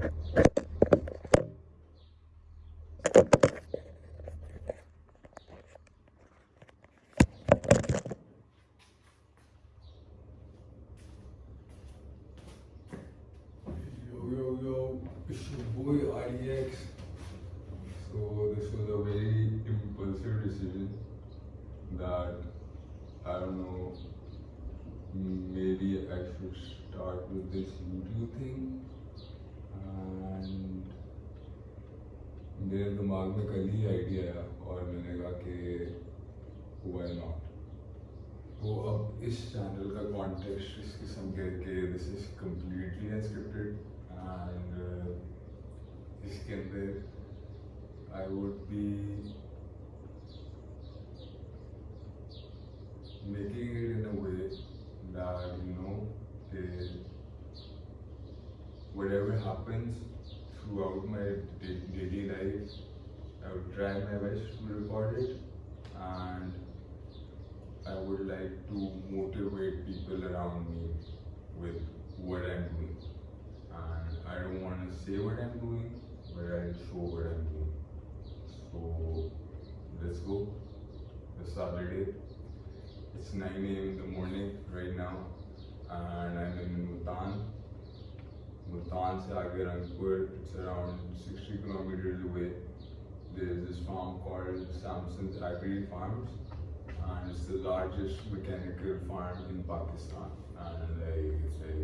Yo, it's your boy IDX. So this was a very impulsive decision that I don't know, maybe I should start with this YouTube thing, and मेरे दिमाग में कल ही idea आया और मैंने कहा कि why not. तो अब इस चैनल का कॉन्टेक्स्ट इस किस्म के this is completely unscripted and इसके अंदर I would be making it in a way that you know whatever happens throughout my daily life, I would try my best to record it, and I would like to motivate people around me with what I'm doing. And I don't want to say what I'm doing, but I'll show what I'm doing. So let's go. It's Saturday. It's 9 a.m. in the morning right now, and I'm in Multan. Multan se aage Rangpur. It's around 60 kilometers away. There's this farm called Samson's Agri Farms, and it's the largest mechanical farm in Pakistan, and it's a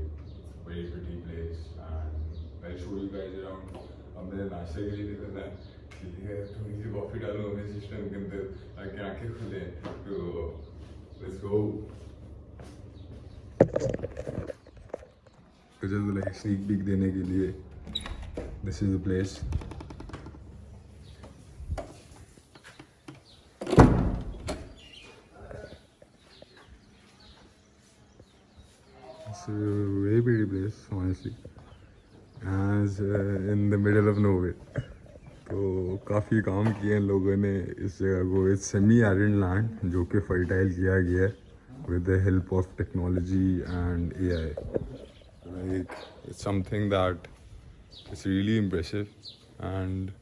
very pretty place, and I'll show you guys around. अब मैंने नाश्ते के लिए निकलना है, ठीक है, थोड़ी सी कॉफ़ी डालो अपने सिस्टम के अंदर ताकि आंखें खुले, तो let's go. तो जब लाइक स्नीक पीक देने के लिए this is the place. It's a very pretty place, honestly, as in the middle of nowhere. तो काफ़ी काम किए इन लोगों ने इस जगह को. इट्स सेमी एरिड लैंड जो कि फर्टाइल किया गया है with the help of technology and AI. Like, it's something that is really impressive, and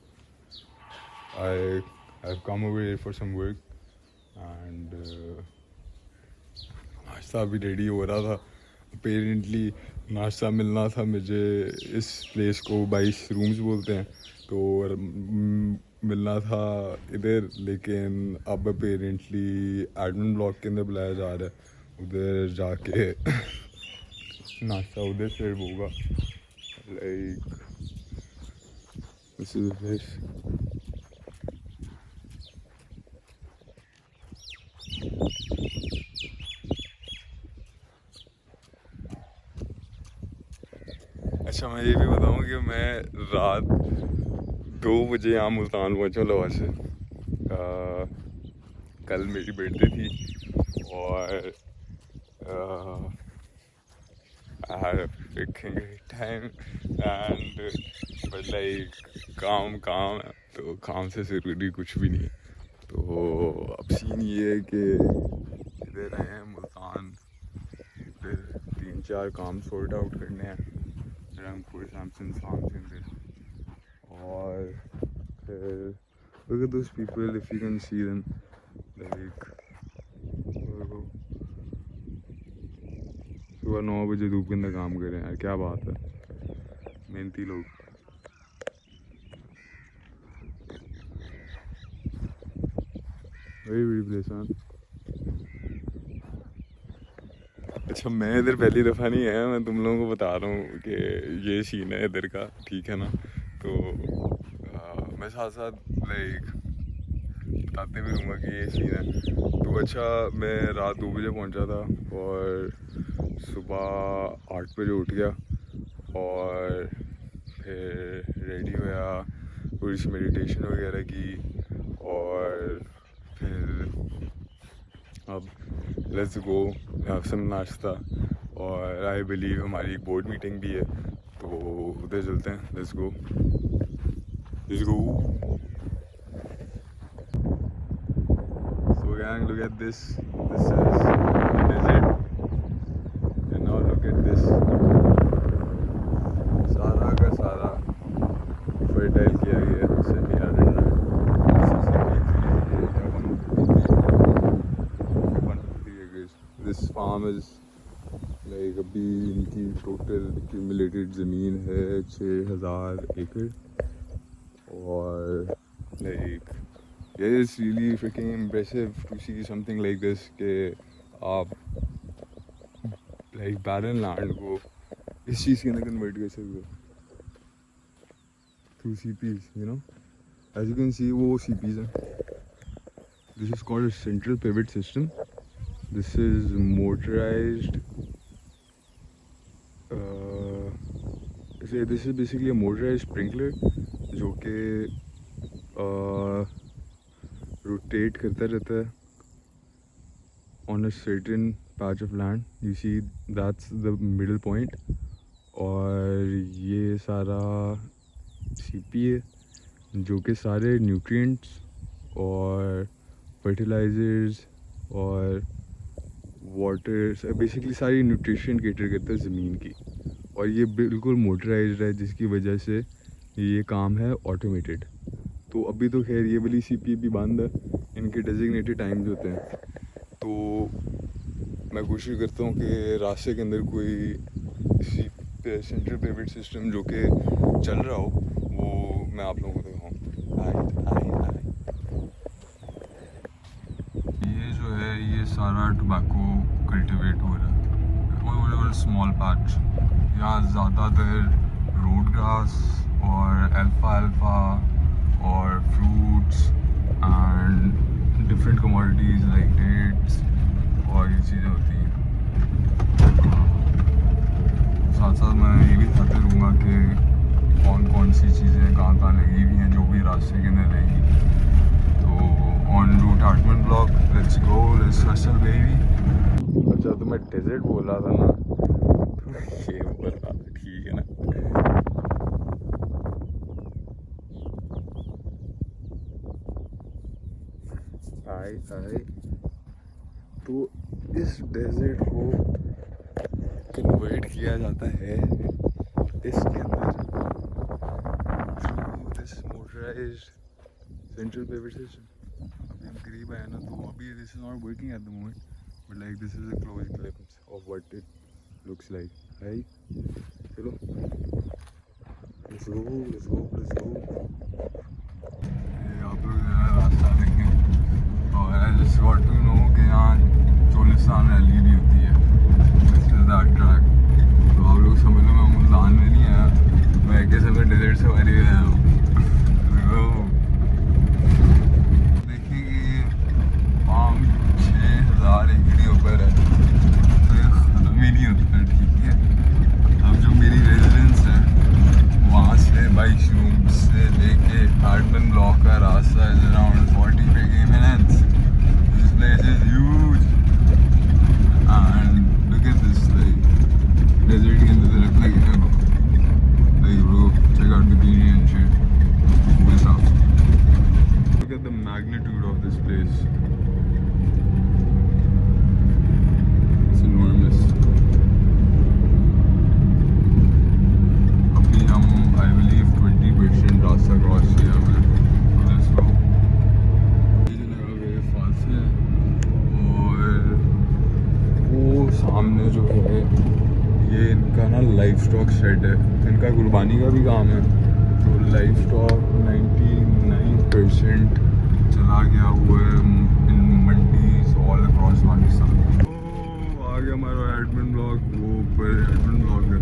I've come over here for some work, and नाश्ता भी रेडी हो रहा था. अपेरेंटली नाश्ता मिलना था मुझे. इस प्लेस को 22 रूम्स बोलते हैं, तो मिलना था इधर, लेकिन अब अपेरेंटली एडमिन ब्लॉक के अंदर बुलाया जा रहा है. उधर जाके नाश्ता उधर सर्व होगा. Like this is the place. अच्छा, मैं ये भी बताऊँ कि मैं रात 2 बजे यहाँ मुल्तान पहुँचा लाहौर से. कल मेरी बर्थडे थी और I had a freaking great time, and but like काम है, तो काम से ज़रूरी कुछ भी नहीं है. तो अब सीन ये है कि इधर आए हैं मुल्तान, फिर 3-4 काम सॉर्ट आउट करने हैं रंगपुर सैमसन फार्म के अंदर. और फिर look at those people, if you can see them, like सुबह 9 बजे धूप के अंदर काम कर रहे हैं यार. क्या बात है, मेहनती लोग. Very very place man. अच्छा, मैं इधर पहली दफ़ा नहीं आया. मैं तुम लोगों को बता रहा हूँ कि ये सीन है इधर का, ठीक है ना. तो मैं साथ साथ लाइक बताते भी रहूँगा कि ये सीन है. तो अच्छा, मैं रात 2 बजे पहुँचा था और सुबह 8 बजे उठ गया और फिर रेडी हुआ, थोड़ी सी मेडिटेशन वगैरह की, और फिर अब लेट्स गो हैव सम नाश्ता. और आई बिलीव हमारी एक बोर्ड मीटिंग भी है, तो उधर चलते हैं. Let's go. So gang, look at this. This is a desert, and now look at this. सारा का सारा फार्मर्स लाइक अभी इनकी टोटल एक्यूमुलेटेड ज़मीन है 6000 एकड़ और like it's really freaking impressive to see something like this के आप लाइक बैरन लैंड को इस चीज़ के अंदर कन्वर्ट कर सकते हो through CPs, you know. As you can see, वो CPs हैं. This is called a central pivot system. This is motorized. This is basically a motorized sprinkler जो कि rotate करता रहता है on a certain patch of land. You see, that's the middle point. और ये सारा CP है जो कि सारे न्यूट्रिएंट्स और फर्टिलाइजर्स और वाटर बेसिकली सारी न्यूट्रिशन कैटर करता है ज़मीन की और ये बिल्कुल मोटराइज्ड है जिसकी वजह से ये काम है ऑटोमेटेड. तो अभी तो खैर ये वाली CP भी बंद है, इनके डेजिग्नेटेड टाइम्स होते हैं. तो मैं कोशिश करता हूँ कि रास्ते के अंदर कोई सेंट्रल पिवट सिस्टम जो कि चल रहा हो वो मैं आप लोगों को दिखाऊँ. ये जो है ये सारा टोबैको कल्टिवेट हो रहा है, स्मॉल पैच. यहाँ ज़्यादातर रोड ग्रास और अल्फा और fruits and different commodities like dates और ये चीज़ें होती हैं. साथ साथ मैं ये भी बताते रहूँगा कि कौन सी चीज़ें कहाँ लगी हुई हैं जो भी रास्ते के अंदर रहेंगी. तो on route Artman block, let's go, let's hustle baby. अच्छा तो मैं डेजर्ट बोल रहा था ना, ये बोल रहा था, ठीक है ना. आए तो इस डेजर्ट को कन्वर्ट किया जाता है इसके अंदर this motorised central pivot system. अभी हम करीब आए ना तो अभी this is not working at the moment but like this is a close glimpse of what it looks like. है चलो लेट्स गो. ये आप लोग रास्ता देखें और I just got to know कि यहाँ चोलिस्तान रैली भी होती है. This is that track. तो आप लोग समझ लो मैं मुल्तान में नहीं आया, मैं एक समय डेजर्ट से भरी आया हूँ. देखिए कि 5-6 हज़ार एकड़ ऊपर है तो ये ख़त्म ही नहीं होता. ठीक है, अब जो मेरी रेजिडेंस है वहाँ से 22 रूम से लेके आर्टमन ब्लॉक का रास्ता is around 45 minutes. This place is huge and look at this like desert के अंदर look like bro, check out the beauty and shit. Cool stuff. Look at the magnitude of this place. It's enormous. अभी हम I believe 20% रास्ता cross किया हमने. Let's go. ये जो लगा हुआ फाल्स है और वो सामने जो है ये इनका ना लाइफ स्टॉक शेड है. इनका कुर्बानी का भी काम है. तो लाइफ स्टॉक 99% चला गया हुआ है in mandis all across Pakistan. आ गया हमारा एडमिन ब्लॉक. वो ऊपर एडमिन ब्लॉक है.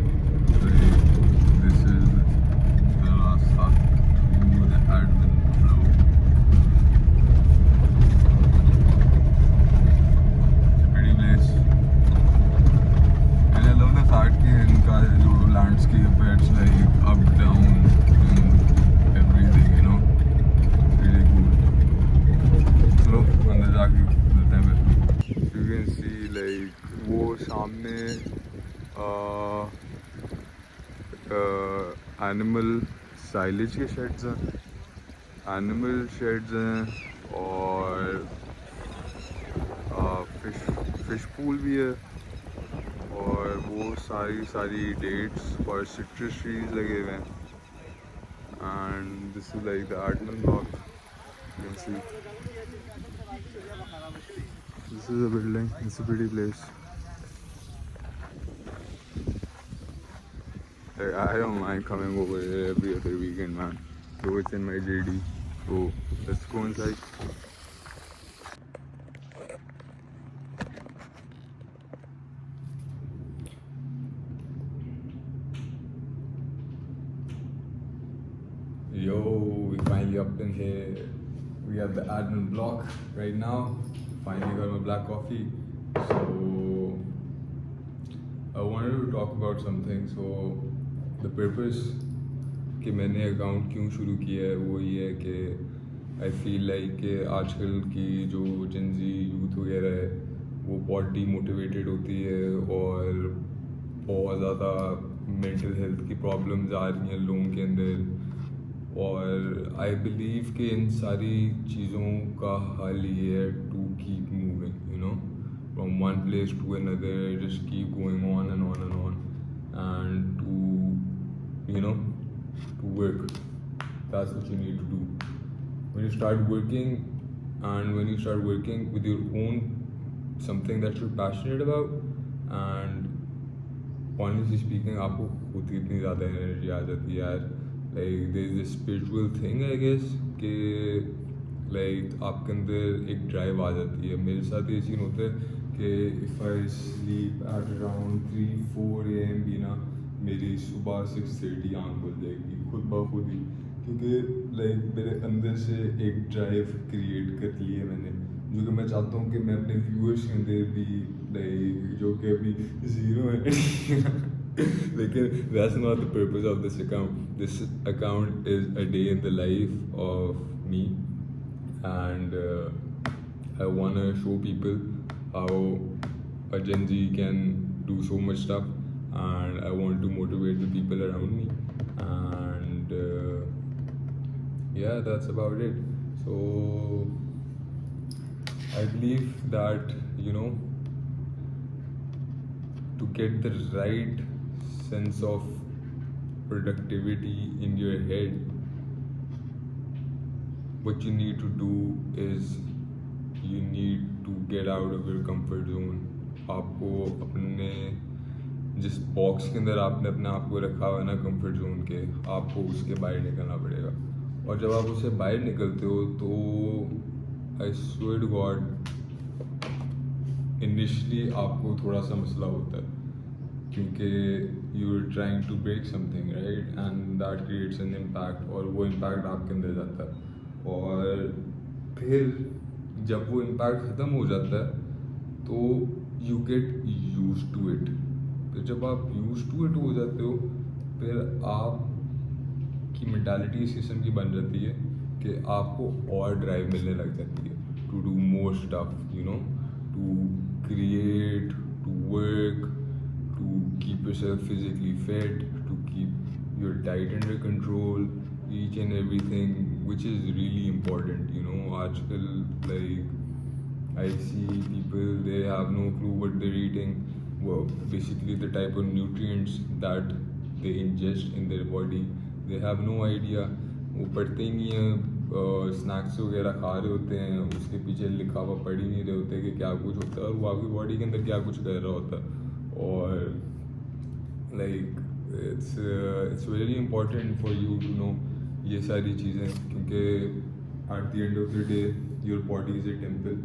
दिस इज द रास्ता to the admin block. Pretty place. I love the fact कि इनका जो landscape है it's like up down and everything, you know, really cool. चलो अंदर जाके मिलते हैं फिर. You can see like वो सामने एनिमल साइलेज के शेड्स हैं, एनिमल शेड्स हैं और फिश पूल भी है और वो सारी डेट्स और सिट्रस ट्रीज लगे हुए हैं. And this is like the Artman block. You can see this is a building. It's a pretty place. Like, I don't mind coming over here every other weekend, man. So it's in my JD. So let's go inside. Yo, we finally up in here. We have the admin block right now. Finally got my black coffee. So I wanted to talk about something. So the purpose कि मैंने account क्यों शुरू किया है वो ये है कि आई फील लाइक कि आजकल की जो जिनजी यूथ वगैरह है वो बहुत डीमोटिवेटेड होती है और बहुत ज़्यादा मेंटल हेल्थ की प्रॉब्लम्स आ रही हैं लोगों के अंदर। और आई बिलीव कि इन सारी चीज़ों का हल ये है to keep moving, you know, from one place to another, just keep going on and on and on and to, you know, to work. That's what you need to do. When you start working, and when you start working with your own something that you're passionate about, and honestly speaking, आपको खुद कितनी ज़्यादा energy आ जाती है यार। Like there is this spiritual thing I guess कि like आपके अंदर एक ड्राइव आ जाती है। मेरे साथ ये सीन होता है कि if I sleep at around 3-4 AM भी ना, मेरी सुबह 6:30 आँख खुल जाएगी खुद ब खुद ही, क्योंकि लाइक मेरे अंदर से एक ड्राइव क्रिएट कर ली है मैंने, जो कि मैं चाहता हूँ कि मैं अपने व्यूअर्स के अंदर भी लाइक, जो कि अभी ज़ीरो है लेकिन that's not the purpose of this account. This account is a day in the life of me, and I wanna show people how a Gen Z can do so much stuff, and I want to motivate the people around me, and yeah, that's about it. So I believe that, you know, to get the right sense of productivity in your head, what you need to do is you need to get out of your comfort zone. आपको अपने जिस box के अंदर आपने अपने आप को रखा हुआ है ना कंफर्ट जोन के, आपको उसके बाहर निकलना पड़ेगा। और जब आप उससे बाहर निकलते हो तो I swear to God initially आपको थोड़ा सा मसला होता है, क्योंकि you are trying to break something right, and that creates an impact, और वो इम्पैक्ट आपके अंदर जाता है। और फिर जब वो इम्पैक्ट ख़त्म हो जाता है तो you get use to it. तो जब आप यूज टू इट हो जाते हो, फिर आपकी मेंटालिटी इस किस्म की बन जाती है कि आपको और ड्राइव मिलने लग जाती है to do more stuff, you know, to create, to work, to keep yourself physically fit, to keep your diet under control, each and everything, which is really important, you know। आजकल like I see people, they have no clue what they're eating, well, basically the type of nutrients that they ingest in their body, they have no idea। वो पढ़ते ही नहीं हैं, snacks वगैरह खा रहे होते हैं, उसके पीछे लिखा हुआ पढ़ ही नहीं रहे होते कि क्या कुछ होता है और वो आपकी बॉडी के अंदर क्या कुछ कर रहा होता है। और like it's very important for you to know ये सारी चीज़ें, क्योंकि at the end of the day your body is a temple,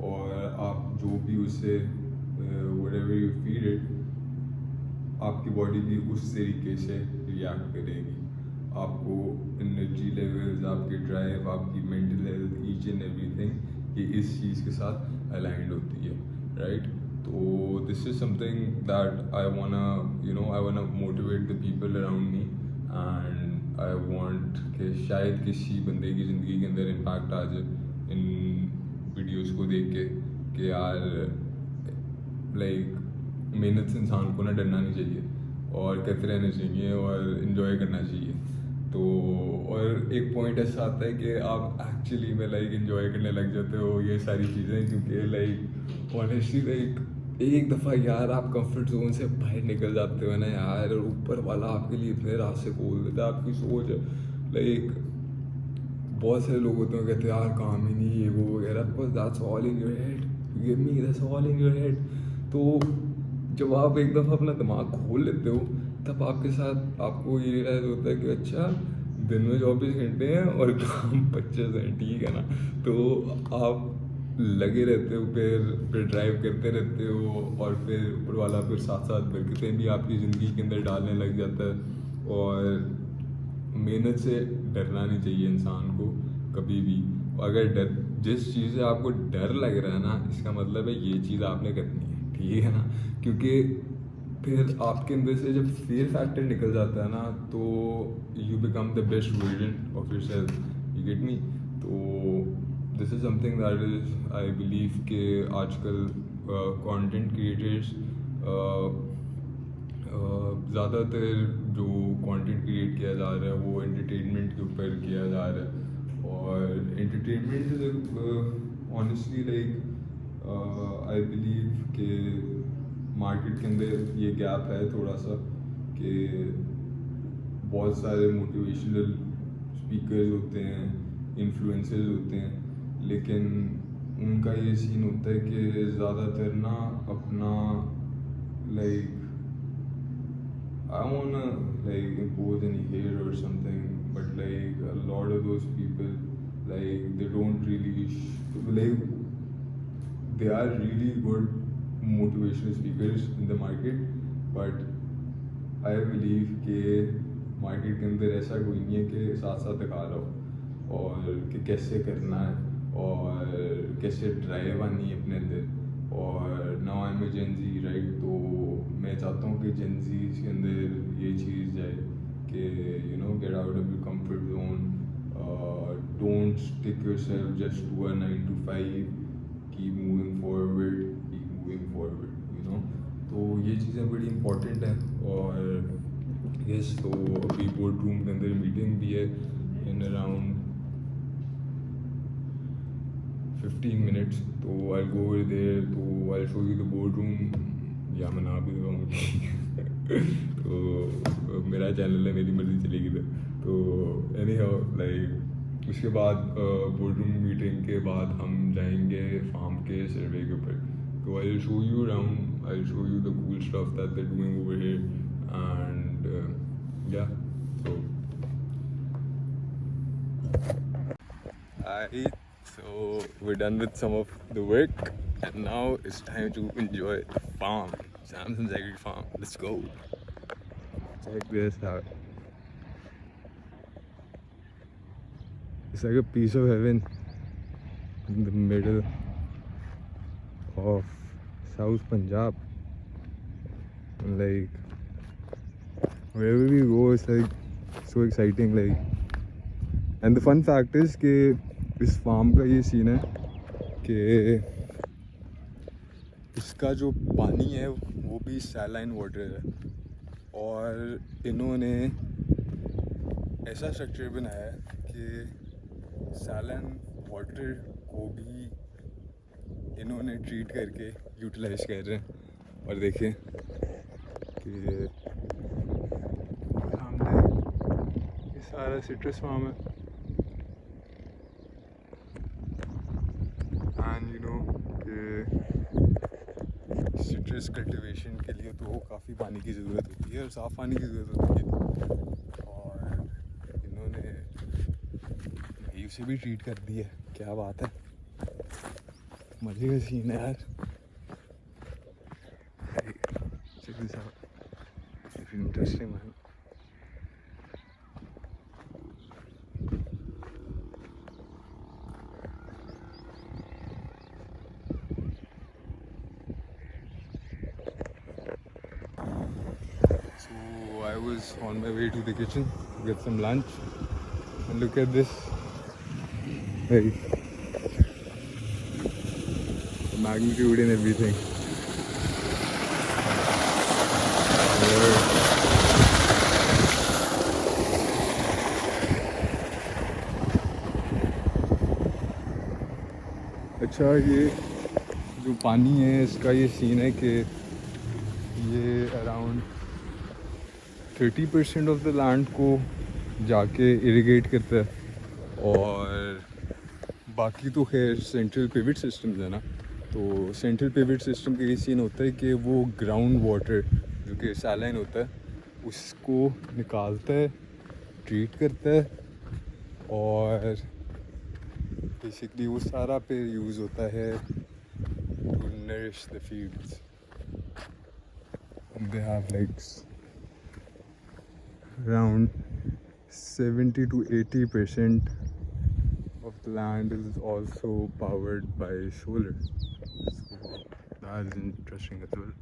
और आप जो भी उससे व्हाटएवर यू फीड इट, आपकी बॉडी भी उस तरीके से रिएक्ट करेगी। आपको एनर्जी लेवल्स, आपकी ड्राइव, आपकी mental health, each and everything ये इस चीज़ के साथ अलाइंड होती है राइट। तो this is something that I वांना, you know, I वांना motivate the people around me, and I want कि शायद किसी बंदे की ज़िंदगी के अंदर इम्पैक्ट आ जाए इन वीडियोस को देख के कि यार लाइक मेहनत से इंसान को ना डरना नहीं चाहिए और करते रहना चाहिए और इन्जॉय करना चाहिए। तो और एक पॉइंट ऐसा आता है कि आप एक्चुअली में लाइक इन्जॉय करने लग जाते हो ये सारी चीज़ें, क्योंकि लाइक ऑनेस्टली लाइक एक दफ़ा यार आप कंफर्ट जोन से बाहर निकल जाते हो ना यार, और ऊपर वाला आपके लिए इतने रास्ते खोल देता है, आपकी सोच लाइक बहुत सारे लोग होते हैं कहते हैं यार काम ही नहीं ये वो वगैरह, because that's all in your head, you get me, that's all in your head. तो जब आप एक दफ़ा अपना दिमाग खोल लेते हो तब आपके साथ आपको ये रियलाइज़ होता है कि अच्छा दिन में 24 घंटे हैं और काम 25 हैं, ठीक है ना। तो आप लगे रहते हो, फिर ड्राइव करते रहते हो, और फिर ऊपर वाला फिर साथ साथ बरकतें भी आपकी ज़िंदगी के अंदर डालने लग जाता है। और मेहनत से डरना नहीं चाहिए इंसान को कभी भी। अगर डर, जिस चीज़ से आपको डर लग रहा है ना, इसका मतलब है ये चीज़ आपने करनी है, ठीक है ना। क्योंकि फिर आपके अंदर से जब फियर फैक्टर निकल जाता है ना, तो you become the best version of your self, you get me. तो this is something that is I believe कि आजकल कंटेंट क्रिएटर्स ज़्यादातर जो कंटेंट क्रिएट किया जा रहा है वो एंटरटेनमेंट के ऊपर किया जा रहा है। और entertainment is honestly like I believe कि मार्केट के अंदर ये गैप है थोड़ा सा, कि बहुत सारे मोटिवेशनल स्पीकर्स होते हैं, इन्फ्लुएंसर्स होते हैं, लेकिन उनका ये सीन होता है कि ज़्यादातर ना अपना like I don't wanna like impose any hate or something, but like a lot of those people, like they don't really like they are really good motivational speakers in the market, but I believe कि market के अंदर ऐसा कोई नहीं है कि साथ साथ दिखा रहा हो और कि कैसे करना है और कैसे ड्राइव आनी है अपने अंदर। और now I am Gen Z, right. तो मैं चाहता हूँ कि जेन जी के अंदर ये चीज़ जाए कि you know get out of your comfort zone, don't stick yourself just to a 9 to 5, keep moving forward, you know. तो ये चीज़ें बड़ी इंपॉर्टेंट हैं। और यस, तो अभी बोर्ड रूम के अंदर मीटिंग भी है इन अराउंड 15 minutes, तो आई गो ओवर देयर, तो I show you the board room, या मैं ना भी दूँगी तो मेरा चैनल है, मेरी मर्ज़ी चलेगी तो। एनी हाउ लाइक उसके बाद बोर्ड रूम मीटिंग के बाद हम जाएंगे फार्म के सर्वे के ऊपर। तो I show you around, I show you the cool stuff that they doing over here and या so we're done with some of the work and now it's time to enjoy the farm, Samson's Agri Farm. Let's go. Check this out. It's like a piece of heaven in the middle of South Punjab. Like wherever we go, it's like so exciting. Like, and the fun fact is कि इस farm का ये scene है कि इसका जो पानी है वो भी सैलाइन वाटर है, और इन्होंने ऐसा स्ट्रक्चर बनाया है कि सैलाइन वाटर को भी इन्होंने ट्रीट करके यूटिलाइज कर रहे हैं। और देखिए कि सामने ये सारा सिट्रस फार्म है, एंड यू नो कि सिट्रस कल्टीवेशन के लिए तो काफ़ी पानी की ज़रूरत होती है और साफ़ पानी की ज़रूरत होती है, और इन्होंने भाई उसे भी ट्रीट कर दिया। क्या बात है, मज़े का सीन है यार। Interesting man. I was on my way to the kitchen to get some lunch, and look at this, hey, the magnitude and everything. अच्छा, ये जो पानी है इसका ये सीन है कि ये अराउंड 30% ऑफ द लैंड को जाके इरिगेट करता है, और बाकी तो खैर सेंट्रल पिवट सिस्टम्स है ना। तो सेंट्रल पिवट सिस्टम का ये सीन होता है कि वो ग्राउंड वाटर जो कि सैलाइन होता है उसको निकालता है, ट्रीट करता है और बेसिकली वो सारा फिर यूज़ होता है to nourish the fields. They have like around 70 to 80% of the land is also powered by solar. So that is interesting as well.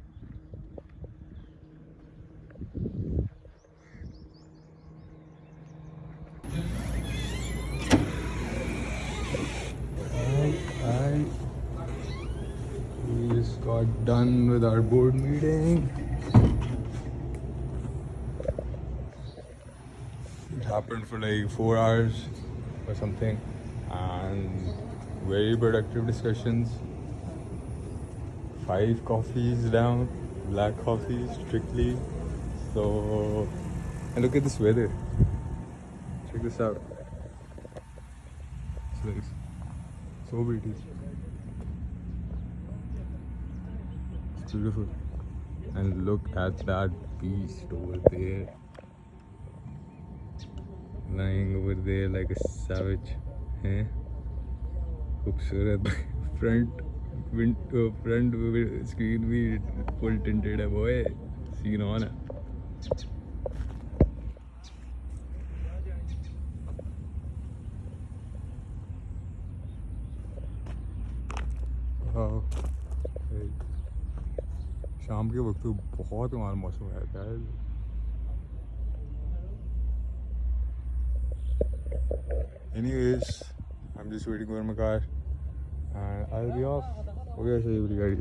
We just got done with our board meeting. It happened for like 4 hours or something, and very productive discussions. 5 coffees down, black coffees strictly. So, and look at this weather. Check this out. It's like so pretty. It's beautiful. And look at that beast over there. Lying over there like a savage. Eh? खूबसूरत. Front screen भी full tinted है boy. Scene on है. शाम के वक्त तो बहुत हमारा मौसम रहता है. Anyways, I'm just waiting for my car and I'll be off. Okay, so you will get it.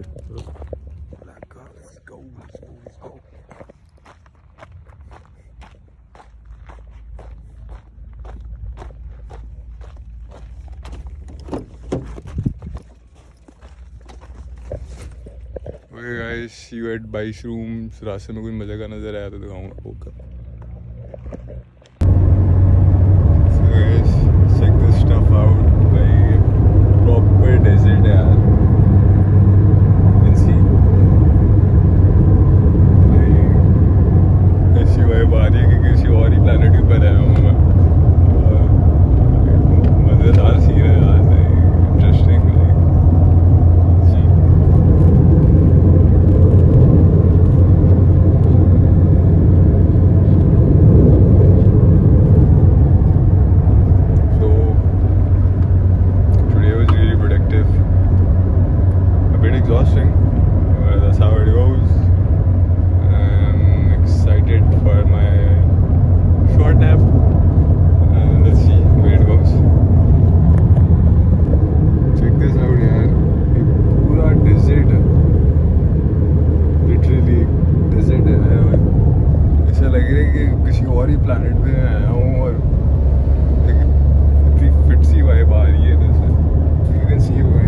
Let's go. Okay guys, see you at Bice Rooms. रास्ते में कोई मजे का नजर आया तो दिखाऊंगा आपको. So guys, check this stuff out. Like proper desert यार. You can see. Like ऐसी वाइब आ रही है कि किसी और ही planet पर आया हूँ मैं. मजेदार सीन है यार. Interesting. Exhausting. That's how it goes. I'm excited for my short nap. Let's see where it goes. Check this out, yaar. ये पूरा desert है. Literally desert है. ऐसा लग रहा है कि किसी और ही planet पे आया हूँ और इतनी fit सी vibe आ रही है इधर से. You can see where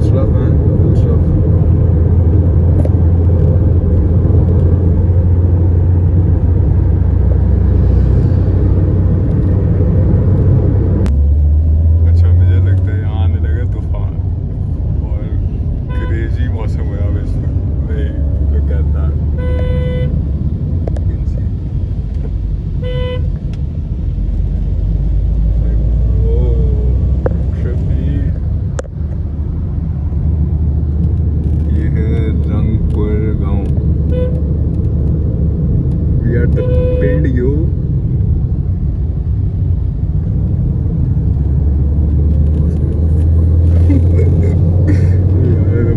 stuff, man. Cool stuff. अच्छा मुझे लगता है यहाँ आने लगा तूफान और क्रेजी मौसम है अब इसमें. Look at that. You can see. We are the Pindio.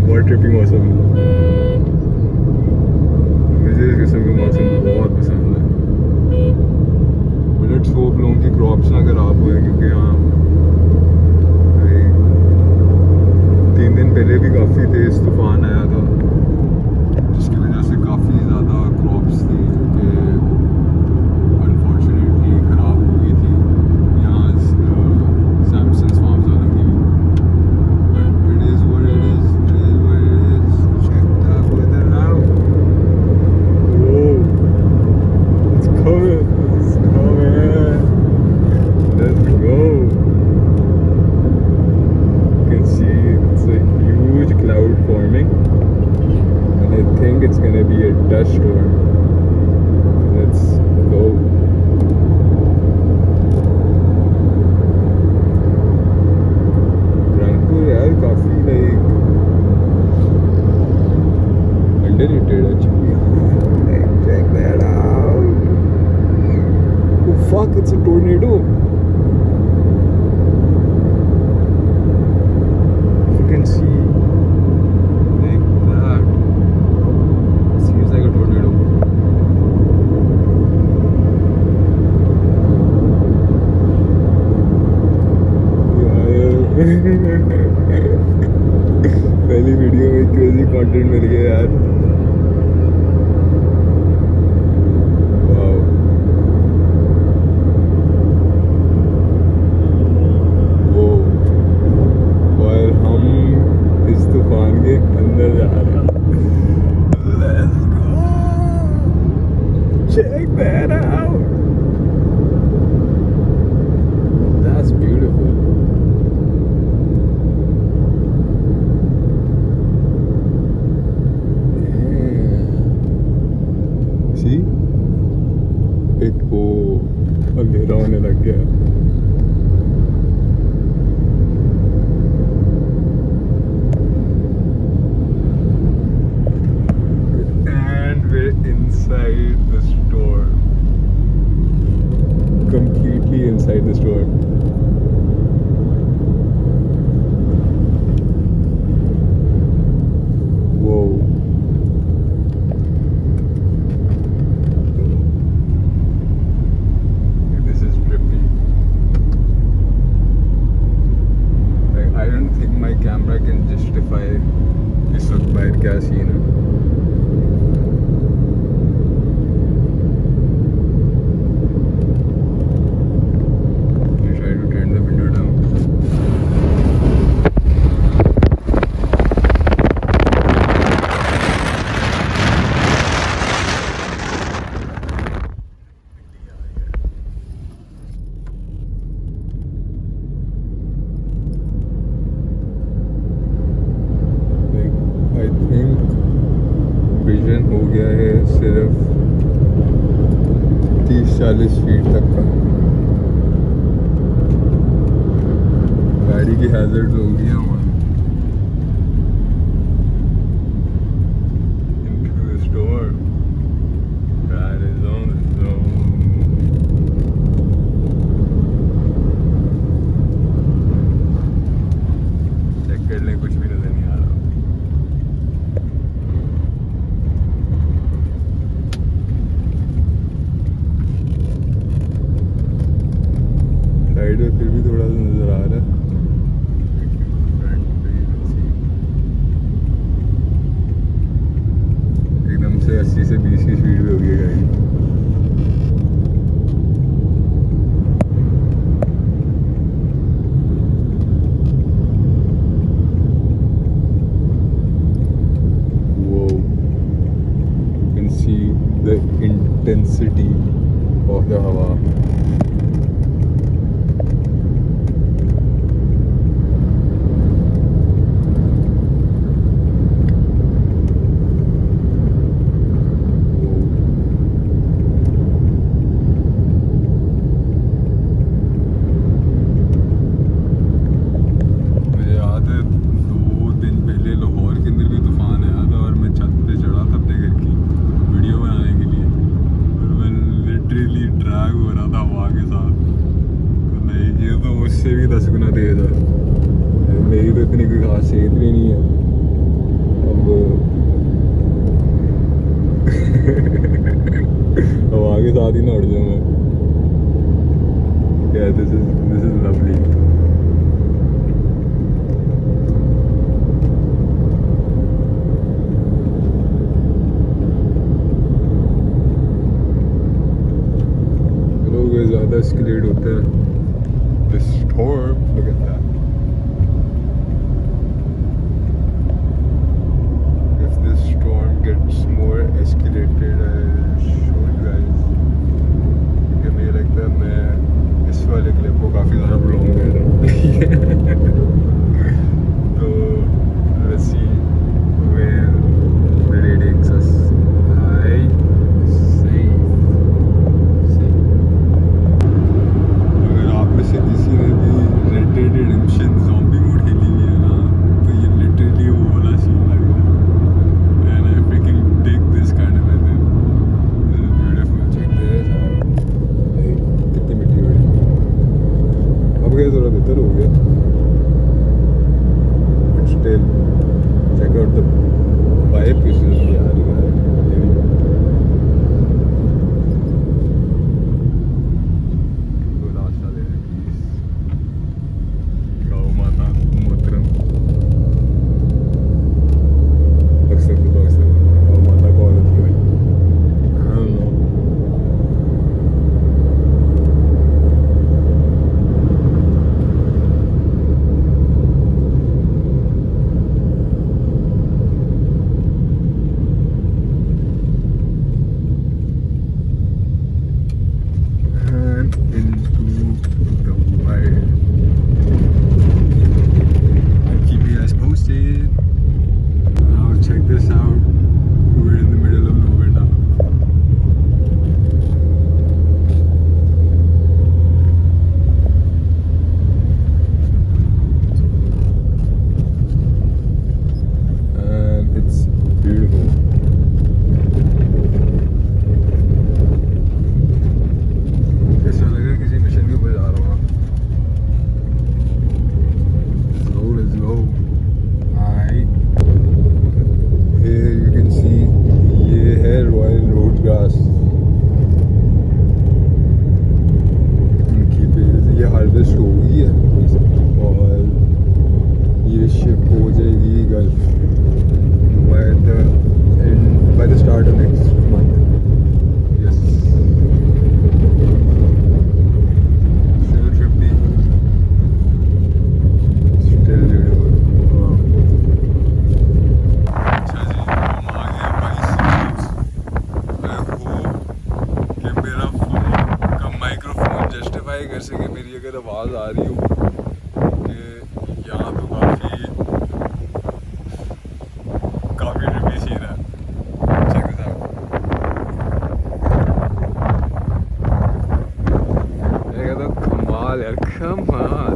बहुत ट्रिपी मौसम है. मुझे इस किस्म का मौसम बहुत पसंद है. लेट्स होप लोगों की क्रॉप्स ना खराब हुए क्योंकि यहाँ 3 दिन पहले भी काफ़ी तेज तूफान आया था जिसकी वजह से काफ़ी ज़्यादा क्रॉप्स थी जो कि अनफॉर्चुनेटली ख़राब हो गई थी. यहाँ सैमसंग फार्म्स वालों की. But it is what it is. Check that weather out. It's coming. Let's go. You can see it's a huge cloud form. that store. Let's go. Rangpur यार काफी like underrated actually. Like, check that out. Oh fuck! It's a tornado. You can see like that. Seems like a tornado. पहली video में crazy content मिल गया यार. Wow. वो और हम इस तूफान के अंदर जा रहे हैं. Let's go. Check that out. That's beautiful. See? एक वो अंधेरा होने लग गया. And we're inside the store. Completely inside the store. Whoa. This is trippy. Like, I don't think my camera can justify इस वक्त बाहर क्या सीन है. You try to turn the window down. I think vision हो गया है सिर्फ 30-40 feet तक का. गाड़ी की हैजर्ड हो गई है into the store. That is on the zone. Check कर लें, कुछ भी नजर नहीं आ रहा. साइड में फिर भी थोड़ा सा नजर आ रहा है. फ्रंट पे you can see. एकदम से 80 से 20 की स्पीड पे हो गई गाड़ी. Whoa. You can see the intensity of the हवा. मुझे याद है 2 दिन पहले लाहौर के अंदर भी तूफान आया था और मैं छत पे चढ़ा था अपने घर की वीडियो बनाने के लिए और मैं लिटरली ड्रैग हो रहा था हवा के साथ. तो नहीं, ये तो उससे भी 10 गुना तेज है. मेरी तो इतनी कोई खास सेहत भी नहीं है. अब हवा के साथ ही ना उड़ जाऊँ मैं. Yeah, this is lovely. लोग ज़्यादा एस्केलेट होते हैं. The storm, look at that. If this storm gets more escalated, I'll show you guys. क्योंकि मुझे लगता है मैं इस वाले क्लिप को काफ़ी ज़्यादा ब्लॉग दे रहा हूँ. तो let's see where the day takes us. I check out the vibe is really आ रही है गुलासा दे गौ माता मोहतरम अक्सर गौ माता कौन होती है भाई I don't know. कर सके मेरी अगर आवाज़ आ रही हो कि यहाँ तो काफ़ी ट्रिपी सीन है चेक दिस आउट ये तो कमाल यार कमाल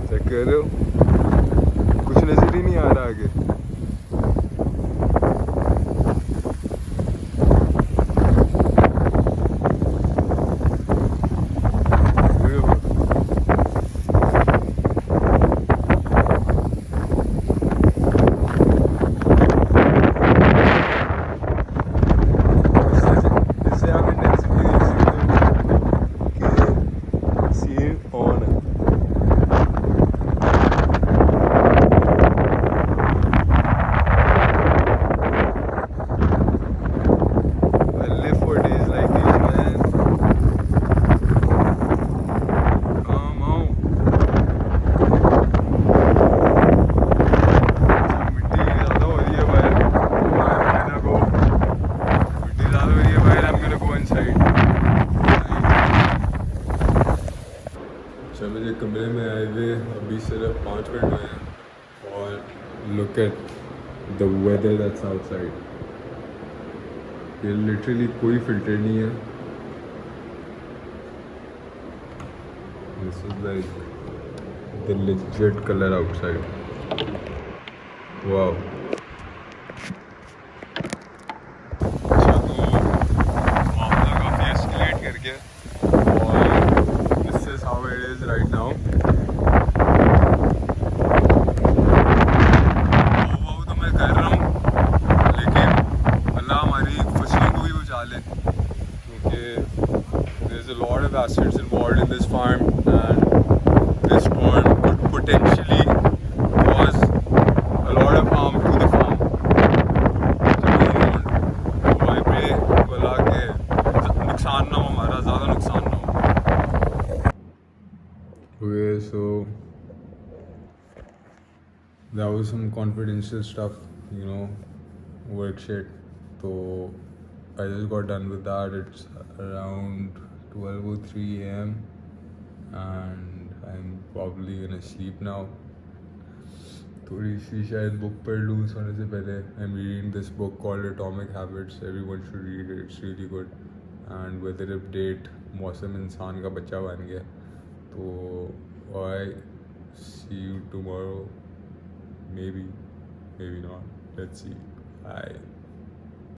चेक कर रहे हो कुछ नज़र ही नहीं आ रहा आगे मेरे कमरे में आए हुए अभी सिर्फ 5 मिनट हुए हैं और look at the weather that's outside ये लिटरली कोई फिल्टर नहीं है this is like the legit colour outside wow अच्छा तो मामला काफ़ी एस्केलेट कर गया how it is right now. वो तो मैं कर रहा हूँ लेकिन अल्लाह हमारी फसलों को भी बचा ले क्योंकि there's a lot of assets involved in this farm and this storm could potentially cause a lot of harm to the farm. तो I pray अल्लाह के नुकसान ना हो हमारा ज़्यादा नुकसान ना हो Okay, so that was some confidential stuff, you know, work shit. So I just got done with that. It's around 12:03 a.m. and I'm probably gonna sleep now. थोड़ी सी शायद बुक पढ़ लूँ सोने से पहले. I'm reading this book called Atomic Habits. Everyone should read it. It's really good. And weather update. मौसम इंसान का बच्चा बन गया. So I see you tomorrow. Maybe not. Let's see. Bye.